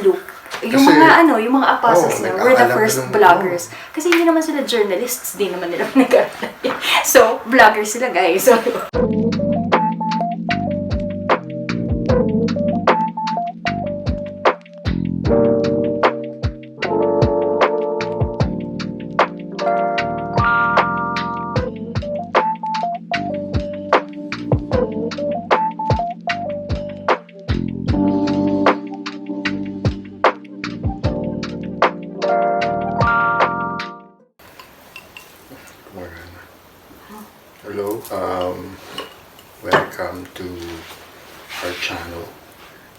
Luke. Yung mga apostles niya were the first vloggers. Kasi hindi naman sila journalists, di naman nila nag-aaral. So, vloggers sila, guys. So, hello, welcome to our channel.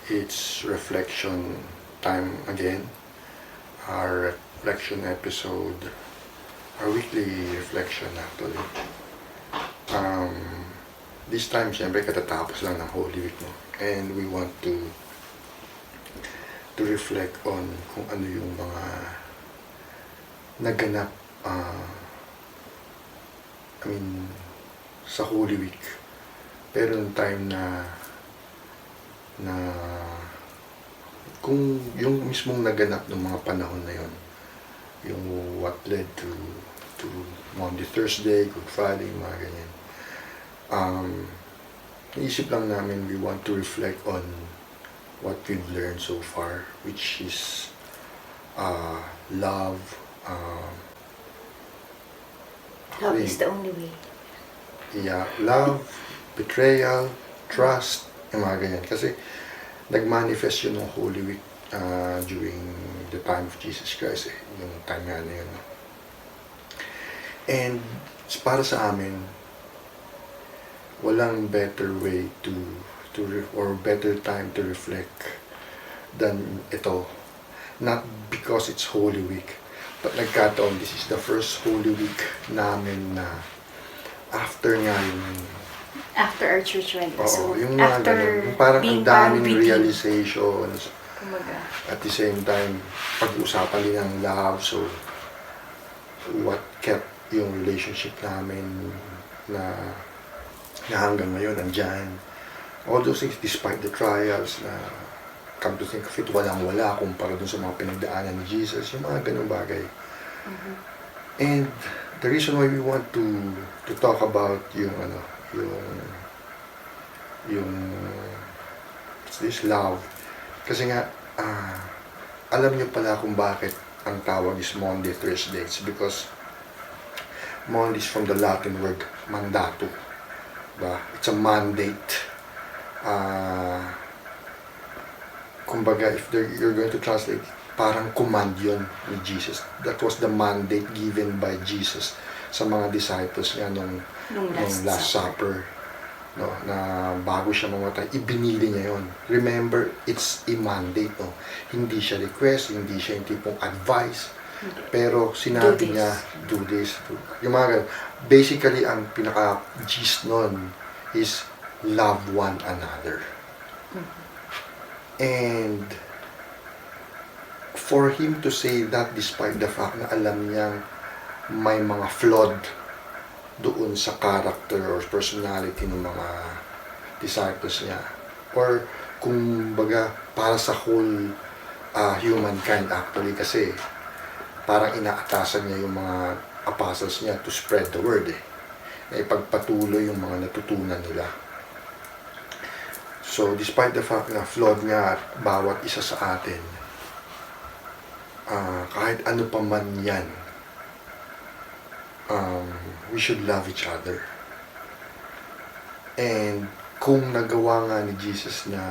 It's reflection time again. Our reflection episode, our weekly reflection actually. This time, siyempre, katatapos lang ng Holy Week, no? And we want to reflect on kung ano yung mga naganap, sa Holy Week. Pero yung time na kung yung mismong naganap ng mga panahon na yon, yung what led to Monday, Thursday, Good Friday, mga ganyan. Naisip lang namin we want to reflect on what we've learned so far, which is love. love is the only way. Yeah, love, betrayal, trust, yung mga ganyan. Kasi nag-manifest yun ng Holy Week during the time of Jesus Christ, yung time nga na yun. And para sa amin, walang better way or better time to reflect than ito. Not because it's Holy Week, but nagkataon, this is the first Holy Week namin na after our church wedding. So, yung mga ganun, yung parang ang daming realizations. At the same time, pag-uusapan din ng love. So, what kept yung relationship namin na hanggang ngayon nandyan. All those things, despite the trials na come to think of it, walang-wala kumpara dun sa mga pinagdaanan ni Jesus, yung mga ganung bagay. And the reason why we want to talk about yung what's this, love, kasi nga alam niyo pala kung bakit ang tawag is Monday, Thursday. It's because Monday is from the Latin word mandato, diba? It's a mandate. Kumbaga, if you're going to translate, parang command yun ni Jesus. That was the mandate given by Jesus sa mga disciples niya nung Last Supper. No, na bago siya mamatay, ibinili niya yun. Remember, it's a mandate. No? Hindi siya request, hindi siya yung tipong advice. Pero sinabi niya, do this. Yung mga ganun. Basically, ang pinaka-gist nun is love one another. And for him to say that despite the fact na alam niyang may mga flawed doon sa character or personality ng mga disciples niya, or kung baga para sa whole humankind actually, kasi parang inaatasan niya yung mga apostles niya to spread the word, na ipagpatuloy yung mga natutunan nila. So despite the fact na flawed nga bawat isa sa atin, kahit ano pa man yan, we should love each other. And kung nagawa nga ni Jesus na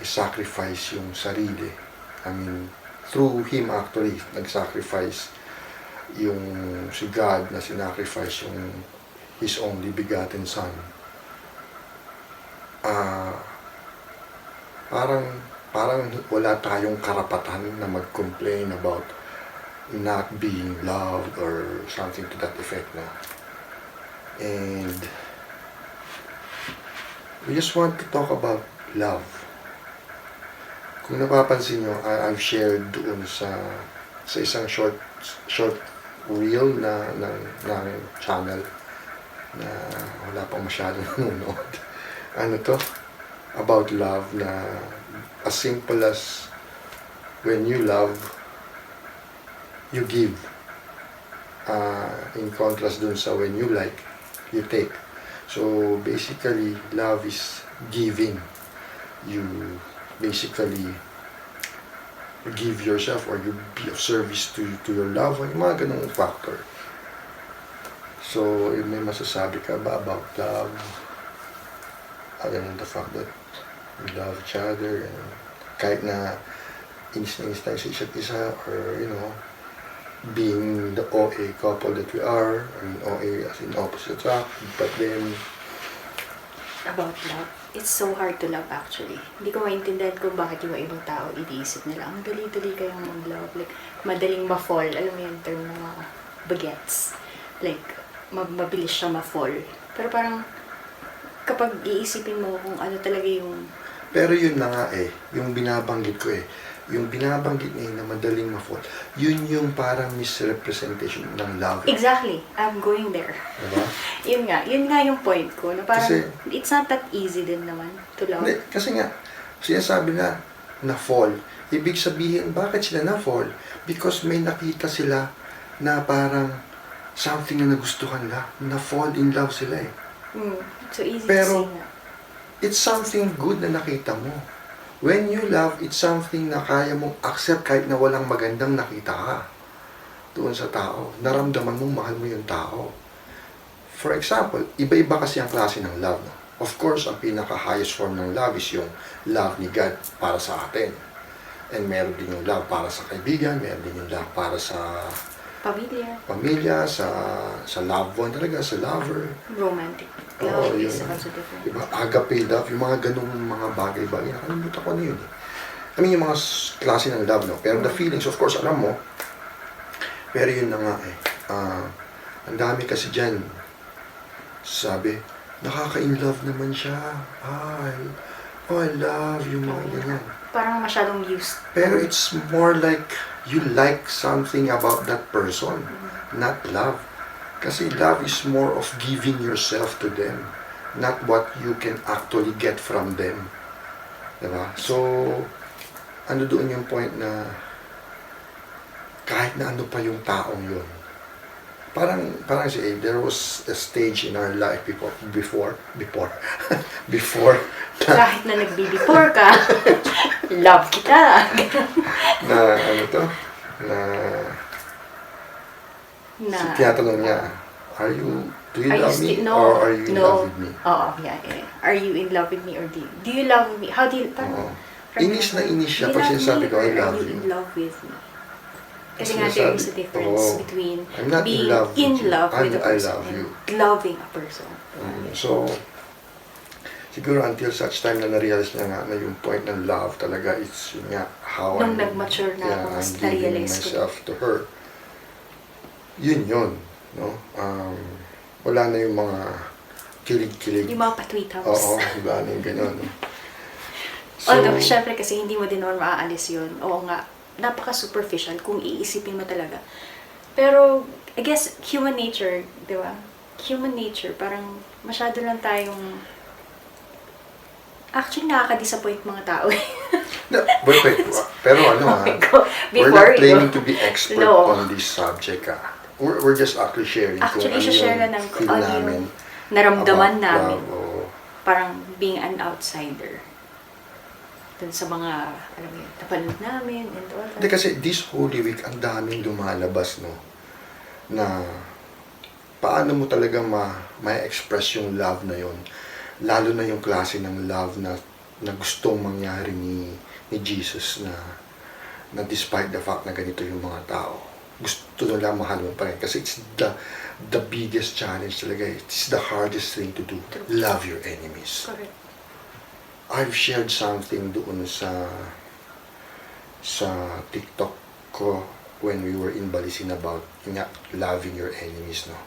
i-sacrifice yung sarili, through him actually, nag-sacrifice yung si God na sinacrifice yung his only begotten son. Parang wala tayong karapatan na mag-complain about not being loved or something to that effect na. And we just want to talk about love. Kung napapansin nyo, I've shared doon sa isang short reel ng channel na wala pang masyadong nanonood. Ano to? About love na as simple as when you love, you give. In contrast dun sa when you like, you take. So basically, love is giving. You basically give yourself or you be of service to your loved one, yung mga ganung factor. So, may masasabi ka ba about love? Other than the fact that we love each other, and kahit na inis tayo sa isa't isa, or being the OA couple that we are, I mean OA as in opposite attract, but then About love, it's so hard to love actually. Hindi ko maintindihan kung bakit yung ibang tao iniisip nila, ang dali-dali kayong mag-love, like madaling ma-fall, alam mo yung term ng mga bagets, like mabilis siya ma-fall. Pero parang kapag iisipin mo kung ano talaga yung... Pero yun na nga yung binabanggit ko yung binabanggit niya na madaling ma-fall, yun yung parang misrepresentation ng love. Exactly. I'm going there. Diba? Yun nga yung point ko, na parang kasi, it's not that easy din naman to love. Hindi, kasi nga, sinasabi na fall, ibig sabihin, bakit sila na-fall? Because may nakita sila na parang something na nagustuhan nila, na-fall in love sila So easy Pero, to say na. It's something good na nakita mo. When you love, it's something na kaya mong accept kahit na walang magandang nakita ka doon sa tao. Naramdaman mong mahal mo yung tao. For example, iba-iba kasi ang klase ng love. No? Of course, ang pinaka-highest form ng love is yung love ni God para sa atin. And meron din yung love para sa kaibigan, meron din yung love para sa pamilya, sa loved one talaga, sa lover. Romantic love is yun. also different. Diba? Agape love, yung mga ganung mga bagay-bagay. Nakalimutan ko na yun I mean, yung mga klase ng love, no? Pero the feelings, of course, alam mo. Pero yun na nga ang dami kasi dyan. Sabi, nakaka-in-love naman siya. I love yung mga ganyan. Parang masyadong used. Pero it's more like you like something about that person, not love. Kasi love is more of giving yourself to them, not what you can actually get from them. Diba? So, ano doon yung point na kahit na ano pa yung taong yun. Parang si Abe, there was a stage in our life before kahit na nagbi-before ka, love kita. na ano to? Tinatanong niya, do you love me or are you in love with me? Oo, yeah. Are you in love with me or do you love me? How do you, inis na inis siya pag sinasabi ko, I love you. Are you in love with me? Kasi nga there is a difference between being in love with a person and loving a person. So, siguro until such time na na-realize niya nga na yung point ng love talaga, it's yun nga, how nung nag-mature na ako, mas na-realize ko. myself to her. Yun, no? Wala na yung mga kilig-kilig. Yung mga patwitams. Oo, wala na yung ganyan. So, although, syempre kasi hindi mo din naman maaalis yun. Oo nga, napaka-superficial kung iisipin mo talaga. Pero, I guess, human nature, di ba? Human nature, parang masyado lang tayong... Actually, nakaka-disappoint mga tao. No, wait. Pero we're not claiming to be expert on this subject. We're just actually sharing. Actually, share na ng kung ano yung naramdaman namin. Parang being an outsider. Dun sa mga, alam mo yun, napanood namin and all that. Hindi kasi this Holy Week, ang daming lumalabas, no? Na paano mo talaga ma-express yung love na yon, lalo na yung klase ng love na gustong mangyari ni Jesus na despite the fact na ganito yung mga tao, gusto nila mahal mo pa rin. Kasi it's the biggest challenge talaga. It's the hardest thing to do. Love your enemies. Correct. I've shared something doon sa TikTok ko when we were in Balisin about loving your enemies, no?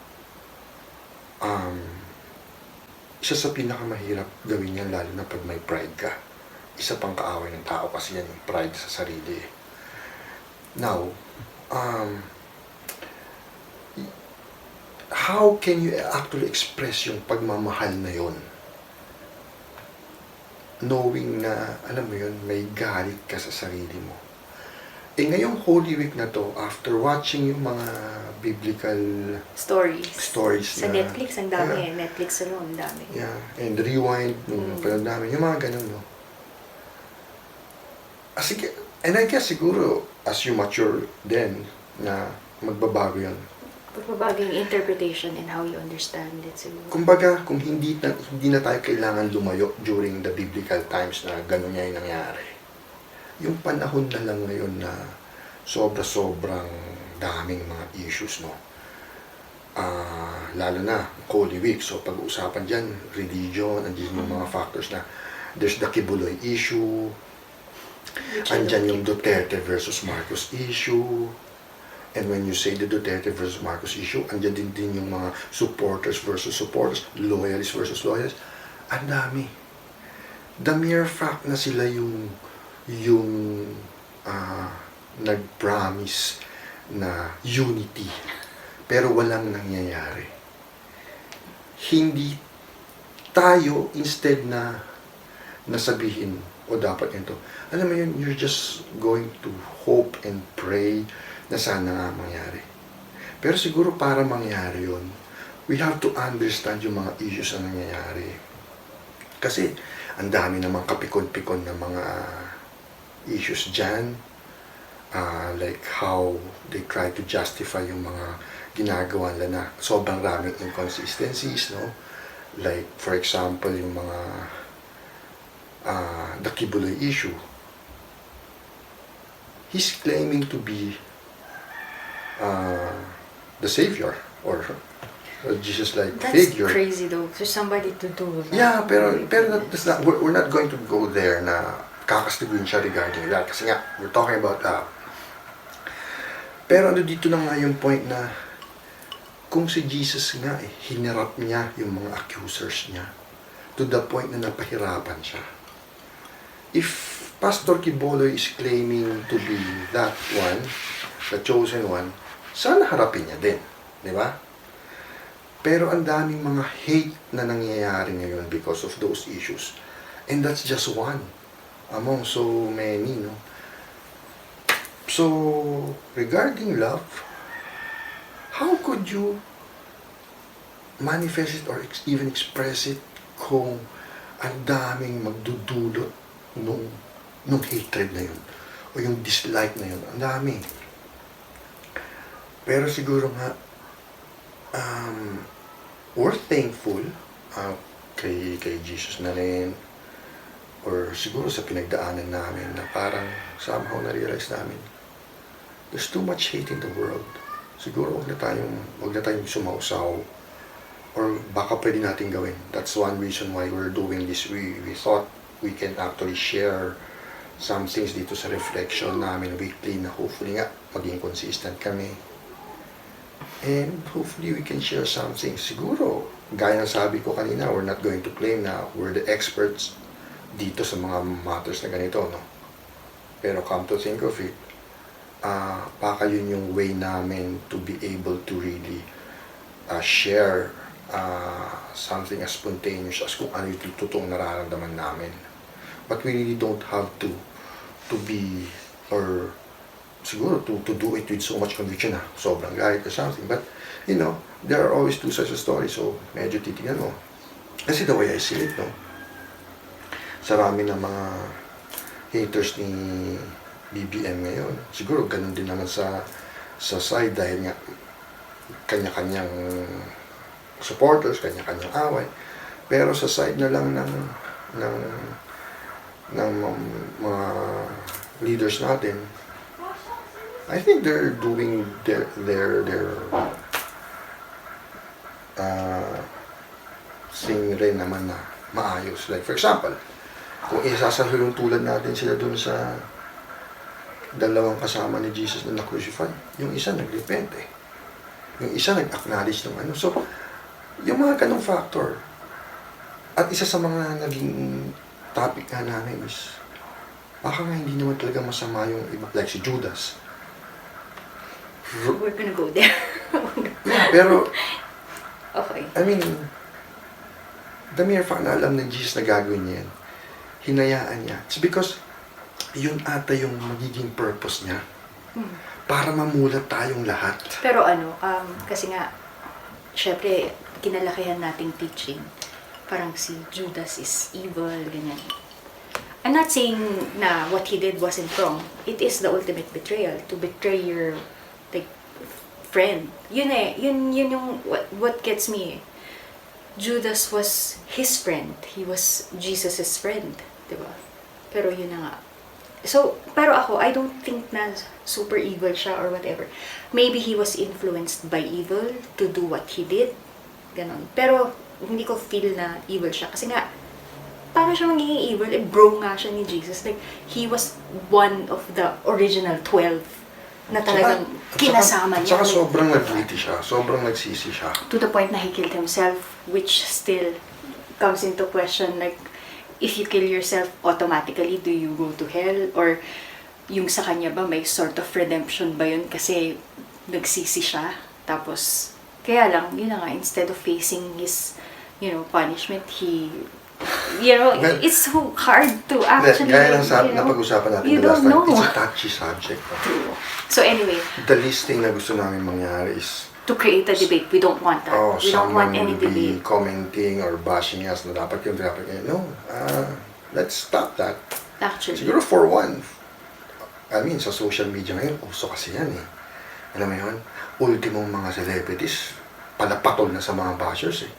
Isa sa pinakamahirap gawin yan, lalo na pag may pride ka. Isa pang kaaway ng tao kasi yan, yung pride sa sarili. Now, how can you actually express yung pagmamahal na yon? knowing na, alam mo yun, may galit ka sa sarili mo. Ngayong Holy Week na to, after watching yung mga biblical stories Sa na, Netflix, ang dami Netflix alone, ang dami. Yeah, and rewind, panood namin, yung mga ganun, no? And I guess siguro, as you mature then, na magbabago yun. Magbabago yung interpretation and how you understand it siguro. Kumbaga, kung hindi na tayo kailangan lumayo during the biblical times na gano'n niya yung nangyari. Yung panahon na lang ngayon na sobrang daming mga issues, no? Lalo na, Holy Week. So, pag-uusapan dyan, religion, andyan yung mga factors na there's the Kibuloy issue, andyan yung Duterte versus Marcos issue, and when you say the Duterte versus Marcos issue, andyan din yung mga supporters versus supporters, loyalists versus loyalists. Ang dami. The mere fact na sila yung nag-promise na unity, pero walang nangyayari. Hindi tayo, instead na nasabihin, o dapat ito, alam mo yun, you're just going to hope and pray na sana nga mangyari. Pero siguro para mangyari yun, we have to understand yung mga issues na nangyayari. Kasi, ang dami namang kapikon-pikon na mga issues dyan, like how they try to justify yung mga ginagawa nila na sobrang raming inconsistencies, no? Like, for example, yung mga the Kibuloy issue. He's claiming to be the savior or Jesus-like figure. That's crazy though, for somebody to do that. Yeah, pero that's not, we're not going to go there na kakastiguin siya regarding that. Kasi nga, we're talking about pero dito na nga yung point na kung si Jesus nga hinirap niya yung mga accusers niya to the point na napahirapan siya. If Pastor Kibuloy is claiming to be that one, the chosen one, sana harapin niya din. Di ba? Pero ang daming mga hate na nangyayari ngayon because of those issues. And that's just one among so many, no? So, regarding love, how could you manifest it or even express it kung ang daming magdudulot nung hatred na yun o yung dislike na yun? Ang dami. Pero siguro nga, we're thankful kay Jesus na rin, or siguro sa pinagdaanan namin na parang somehow na-realize namin there's too much hate in the world. Siguro wag na tayong sumausaw, or baka pwede natin gawin. That's one reason why we're doing this. We thought we can actually share some things dito sa reflection namin weekly na hopefully nga maging consistent kami. And hopefully we can share something. Siguro, gaya ng sabi ko kanina, we're not going to claim na we're the experts dito sa mga matters na ganito, no? Pero come to think of it, baka yun yung way namin to be able to really share something as spontaneous as kung ano yung totoong nararamdaman namin. But we really don't have to be, or siguro to do it with so much conviction na sobrang galit or something. But, you know, there are always two sides of story, so medyo titignan mo. Kasi the way I see it, no? Sa rami ng mga haters ni BBM ngayon, siguro ganun din naman sa side dahil nga kanya-kanyang supporters, kanya-kanyang away. Pero sa side na lang ng mga leaders natin, I think they're doing their thing rin naman na maayos. Like for example, kung isasahalong tulad natin sila dun sa dalawang kasama ni Jesus na na-crucify, yung isa nagrepente, yung isa nag-acknowledge ng ano. So, yung mga ganong factor, at isa sa mga naging topic nga namin is, baka nga hindi naman talaga masama yung iba, like si Judas. We're gonna go there. Yeah, pero, okay. I mean, the mere fact na alam ng Jesus na gagawin niya yan, hinayaan niya. It's because yun ata yung magiging purpose niya. Para mamulat tayong lahat. Pero kasi nga, syempre, kinalakihan nating teaching. Parang si Judas is evil, ganyan. I'm not saying na what he did wasn't wrong. It is the ultimate betrayal, to betray your like friend. Yun yung what gets me. Judas was his friend. He was Jesus's friend, 'di ba? Pero yun na nga. So, pero ako, I don't think na super evil siya or whatever. Maybe he was influenced by evil to do what he did. Ganon. Pero, hindi ko feel na evil siya. Kasi nga, paano siya magiging evil? Bro nga siya ni Jesus. Like, he was one of the original 12 na talagang kinasama niya. Saka sobrang nag-guilty siya. Sobrang nagsisi siya. To the point na he killed himself, which still comes into question, like, if you kill yourself, automatically, do you go to hell? Or, yung sa kanya ba, may sort of redemption ba yun? Kasi, nagsisi siya. Tapos, kaya lang, yun na nga, instead of facing his, punishment, he, well, it's so hard to actually, gaya lang na pag-usapan natin you the last don't time, know. it's a touchy subject. True. So anyway, the least thing na gusto namin mangyari is to create a debate. We don't want that. We don't want any someone will be debate. commenting or bashing us na dapat yung no, let's stop that. Actually. Siguro for one, sa social media ngayon, uso kasi yan eh. Alam mo yun, ultimong mga celebrities, palapatol na sa mga bashers eh.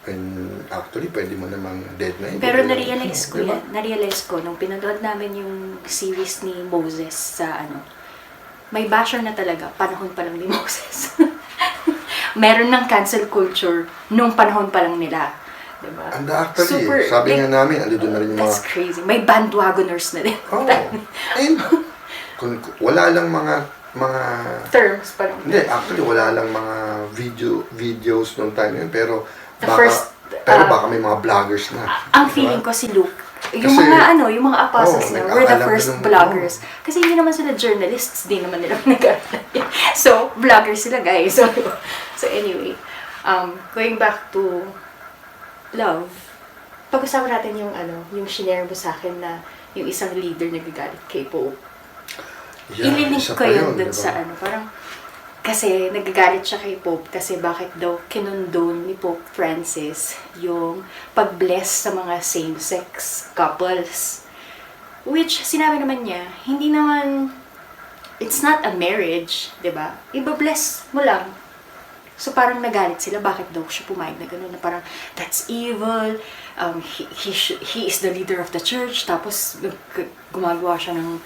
And actually, pwede mo namang dead na yun. Pero na-realize ko, nung pinanood namin yung series ni Moses sa may basher na talaga, panahon pa lang ni Moses. Meron ng cancel culture nung panahon pa lang nila. Diba? And actually, sabi nga namin, ando doon na rin yung that's crazy. May bandwagoners na din. And kung wala lang mga terms pa lang. Hindi, actually, wala lang mga videos noong time yun, pero baka may mga vloggers na. Ang feeling ko si Luke, yung mga apostles na were the first vloggers. Kasi hindi naman sila journalists, di naman nila nag-apply. So, vloggers sila, guys. So anyway, going back to love, pag-usapan natin yung shinare mo sa akin na yung isang leader nagagalit kay Pope. Ililink ko yun dun sa parang, kasi nagagalit siya kay Pope kasi bakit daw kinondone ni Pope Francis yung pag-bless sa mga same-sex couples. Which, sinabi naman niya, hindi naman, it's not a marriage, diba? Iba-bless mo lang. So parang nagalit sila, bakit daw siya pumayag na gano'n, na parang, that's evil, he is the leader of the church, tapos gumagawa siya ng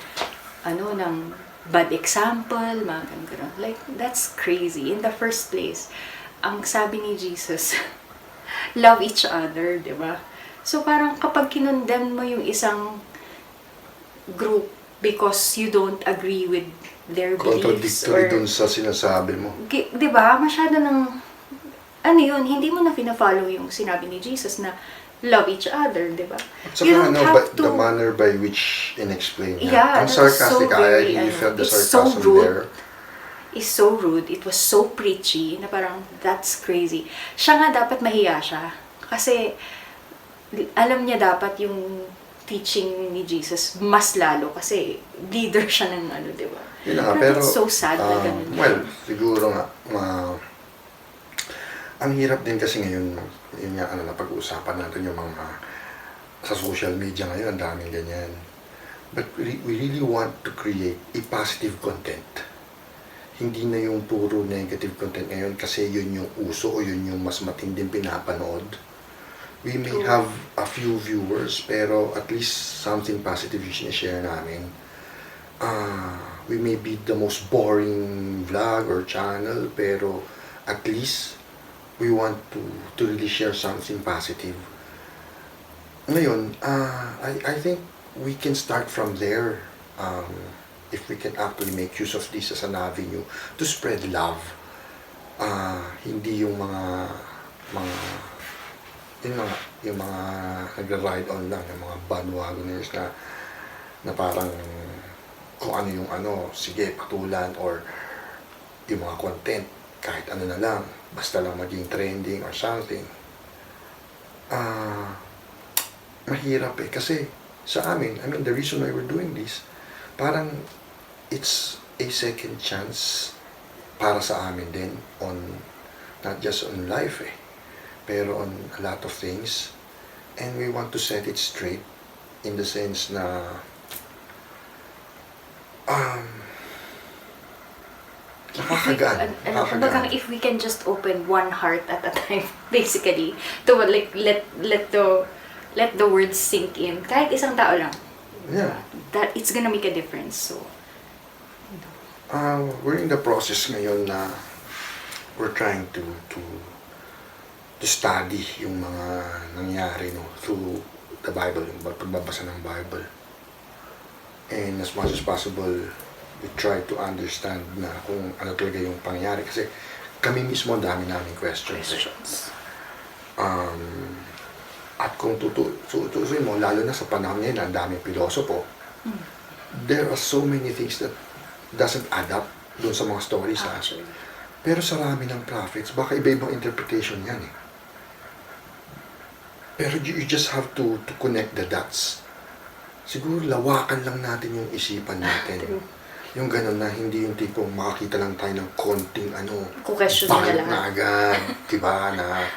bad example, mga ganun. Like, that's crazy. In the first place, ang sabi ni Jesus, love each other, di ba? So, parang kapag kinondemn mo yung isang group because you don't agree with their beliefs, contradictory dun sa sinasabi mo. Di ba? Masyado ng, hindi mo na fina-follow yung sinabi ni Jesus na love each other, di ba? So, the manner by which in-explain niya. Yeah, ang sarcastic, you felt the sarcasm there. It's so rude. It was so preachy na parang, that's crazy. Siya nga dapat mahiya siya. Kasi, alam niya dapat yung teaching ni Jesus mas lalo kasi leader siya ng di ba? Yun nga, pero it's so sad na ganun. Well, siguro nga, ang hirap din kasi ngayon, yun nga, pag-uusapan natin yung mga sa social media ngayon, ang daming ganyan. But we really want to create a positive content. Hindi na yung puro negative content ngayon kasi yun yung uso o yun yung mas matinding pinapanood. We may have a few viewers, pero at least something positive yung sinishare namin. We may be the most boring vlog or channel, pero at least we want to really share something positive. Ngayon, I think we can start from there. If we can actually make use of this as an avenue to spread love. Hindi yung mga nagra-ride on lang, yung mga bandwagoners na parang kung ano yung sige, patulan, or yung mga content, kahit ano na lang, basta lang maging trending or something. Mahirap kasi sa amin, I mean, the reason why we're doing this, parang it's a second chance para sa amin din on, not just on life pero on a lot of things. And we want to set it straight in the sense na nakakagaan. Kumbaga, if we can just open one heart at a time, basically, to like let the words sink in. Kahit isang tao lang. Yeah. That it's gonna make a difference. So, we're in the process ngayon na we're trying to study yung mga nangyari through the Bible, yung pagbabasa ng Bible. And as much as possible, we try to understand na kung ano talaga yung pangyayari. Kasi kami mismo ang dami namin questions. At kung tutusin mo, lalo na sa panahon ngayon, ang daming pilosopo, there are so many things that doesn't add up doon sa mga stories. Pero sa rami ng prophets, baka iba-ibang interpretation yan Pero you just have to connect the dots. Siguro lawakan lang natin yung isipan natin. Yung gano'n na hindi yung tipong makakita lang tayo ng konting question na agad, diba, na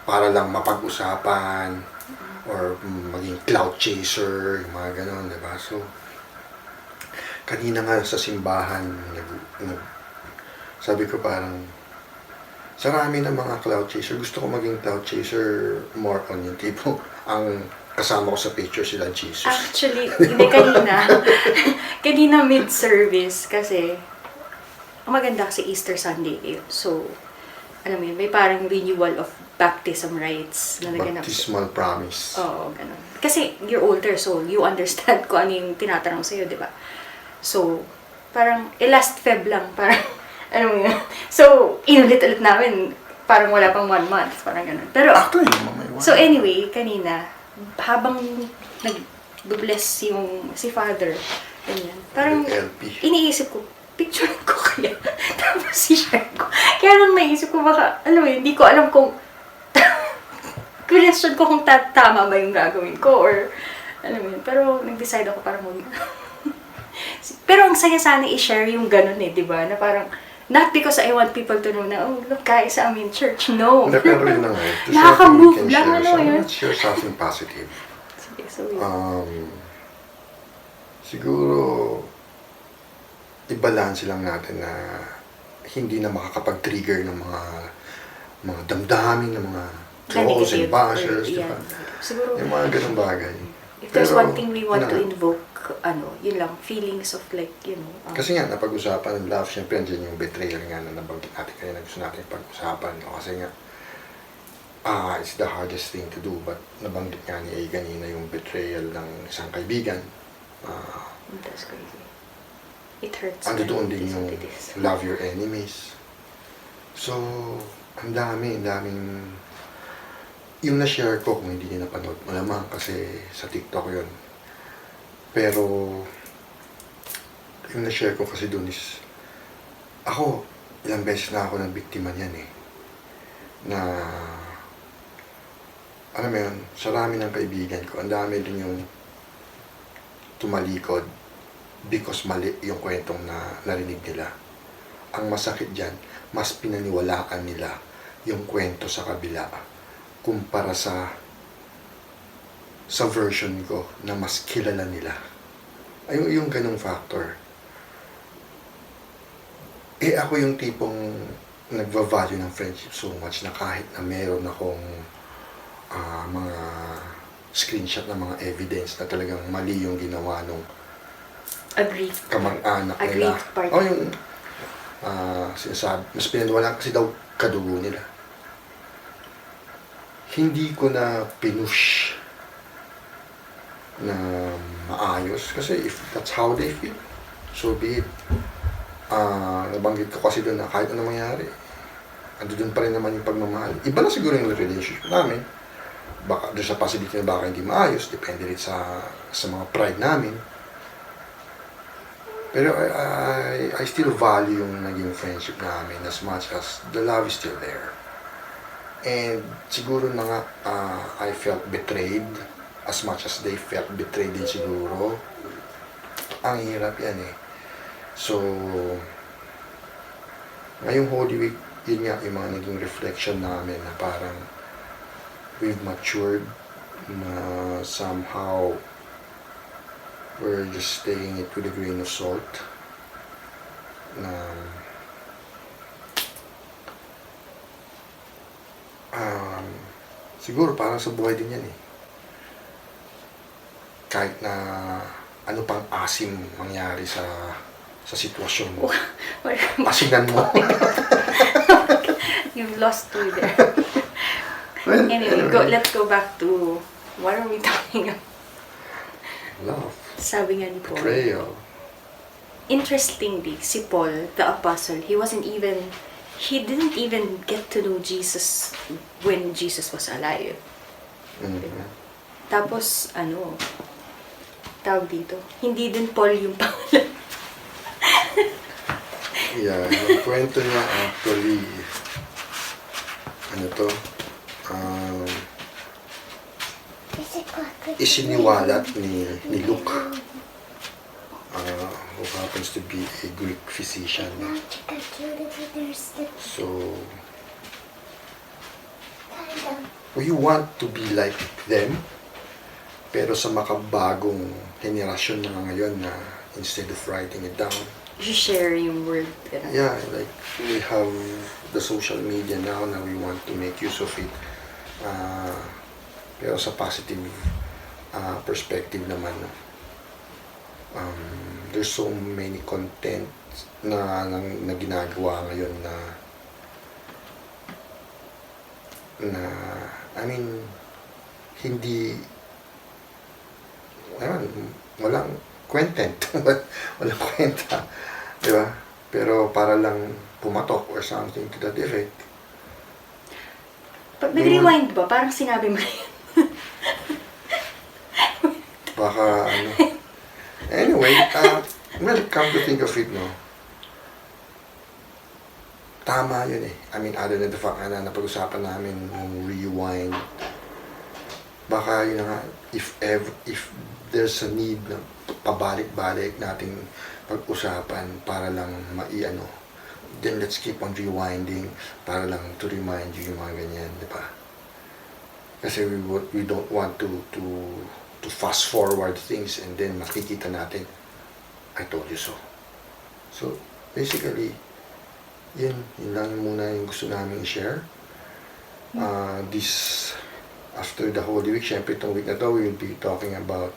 para lang mapag-usapan or maging cloud chaser, yung mga gano'n, diba? So, kanina nga sa simbahan, sabi ko parang, sa rami ng mga cloud chaser, gusto ko maging cloud chaser more on yung tipo, ang kasama ko sa picture sila Jesus. Actually, hindi kanina mid-service kasi, ang maganda kasi Easter Sunday yun. So, alam mo yun, may parang renewal of baptism rites na naganap. Baptismal promise. Oo, ganun. Kasi you're older, so you understand kung ano yung tinatanong sa'yo, di ba? So, parang, last Feb lang, parang, ano mo yun. So, inulit-ulit namin, parang wala pang 1 month, parang ganun. Pero, actually, so anyway, kanina, habang nag-bless yung si Father, ganyan, parang, iniisip ko, picture ko kaya, tapos i-share ko. Kaya nang naisip ko, baka, alam mo yun, hindi ko alam kung, question ko kung tama ba yung gagawin ko, or, alam mo yun, pero nag-decide ako parang pero ang saya sana i-share yung ganun di ba? Na parang, not because I want people to know na, oh, look guys, I'm in church. No. Pero yun na nakaka-move lang, yun. Let's share something positive. Sige, so siguro, i-balance lang natin na hindi na makakapag-trigger ng mga damdamin, ng mga trolls and bashers, diba? Siguro, yung mga ganung bagay. If there's one thing we want to invoke, yun lang, feelings of like, kasi nga, napag-usapan ng love, syempre, andyan yung betrayal nga na nabanggit natin kanina, gusto natin pag-usapan, kasi nga, it's the hardest thing to do, but nabanggit nga ni A kanina yung betrayal ng isang kaibigan. That's crazy. It hurts. Ando doon din yung love your enemies. So, ang daming yung na-share ko, kung hindi niyo napanood, malamang kasi sa TikTok yun. Pero, yung na-share ko kasi doon is, ako, ilang beses na ako ng biktima niyan na, alam mo yun, sa rami ng kaibigan ko, ang dami din yung tumalikod because mali yung kwentong na narinig nila. Ang masakit dyan, mas pinaniwalaan nila yung kwento sa kabila kumpara sa version ko na mas kilala nila. Ay, yung ganong factor. Ako yung tipong nagva-value ng friendship so much na kahit na meron akong mga screenshot ng mga evidence na talagang mali yung ginawa nung kamag-anak nila. O yung sinasabi, mas pinaniwalaan kasi daw kadugo nila. Hindi ko na pinush na maayos kasi if that's how they feel, so be it. Nabanggit ko kasi doon na kahit ano mangyari, ando doon pa rin naman yung pagmamahal. Iba na siguro yung relationship namin. Baka doon sa possibility na baka hindi maayos, depende rin sa mga pride namin. Pero I still value yung naging friendship namin as much as the love is still there. And siguro na nga, I felt betrayed as much as they felt betrayed din siguro. Ang hirap yan eh. So, ngayong Holy Week, yun nga yung mga naging reflection namin na parang we've matured na somehow we're just taking it with a grain of salt na siguro parang sa buhay din yan eh. Kahit na ano pang asim mangyari sa sitwasyon mo. Asinan mo. You've lost me there. Well, Anyway, let's go back to what are we talking about? Love. Sabi nga ni Paul. Betrayal. Interestingly, si Paul, the apostle, he didn't even get to know Jesus when Jesus was alive. Mhm. Tapos, tawag dito, hindi din Paul yung pangalan. Yeah, yung kwento niya actually, isiniwalat ni Luke, who happens to be a Greek physician. So, we want to be like them, pero sa makabagong henerasyon na ngayon na instead of writing it down, Share yung word. yeah, like we have the social media now na we want to make use of it. Pero sa positive perspective naman, there's so many content na ginagawa ngayon na I mean, hindi walang content, walang kwenta, di ba? Pero para lang pumatok or something to that effect. Pag nag-rewind ba, parang sinabi mo na yun. Baka anyway, well, come to think of it, no, tama yun eh. I mean, other than the fact na napag-usapan namin yung rewind, baka yun nga, if there's a need na pabalik-balik nating pag-usapan para lang then let's keep on rewinding para lang to remind you yung mga ganyan, di ba? Kasi we don't want to fast forward things and then makikita natin, I told you so. So, basically, yun lang muna yung gusto namin i-share. This, after the Holy Week, syempre itong week na to, we will be talking about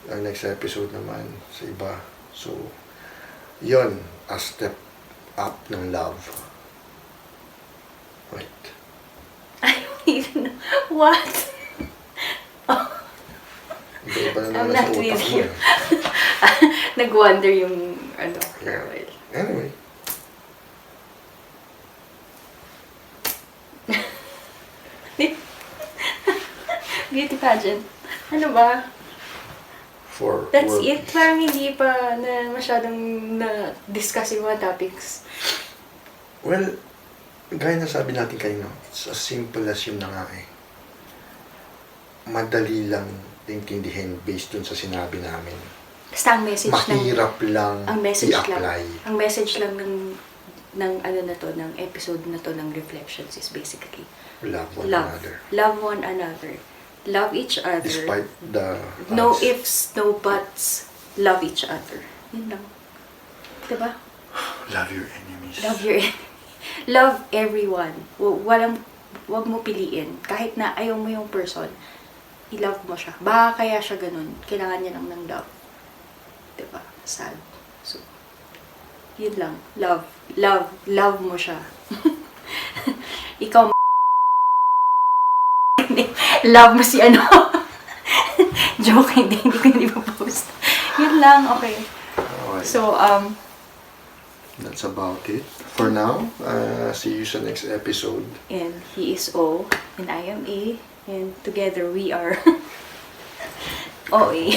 our next episode naman sa iba. So, yun, a step up ng love. Right. I don't even know. What? Iba na I'm naman sa not utak with mo. you. Nag-wonder yung Yeah. Anyway. Beauty pageant. Ano ba? That's For it. Parang hindi pa na masyadong na-discuss yung mga topics. well, gaya na sabi natin kanina, it's as simple as yun na nga eh. Madali lang intindihin based dun sa sinabi namin. Basta ang message Mahirap lang ang message i-apply. Ang message lang ng episode na to ng Reflections is basically Love one another. Love one another. Love each other. Despite the No odds. ifs, no buts. Love each other. Yun lang. Diba? Love your enemies. Love your Love everyone. Wag mo piliin. Kahit na ayaw mo yung person, i-love mo siya. Baka kaya siya ganun. Kailangan niya lang ng love. Diba? Sad. So, yun lang. Love mo siya. Ikaw, love mo si Joke, hindi ko hindi post. Yun lang, okay. Alright. So, That's about it. For now, see you sa next episode. and he is O, and I am A, and together we are OA.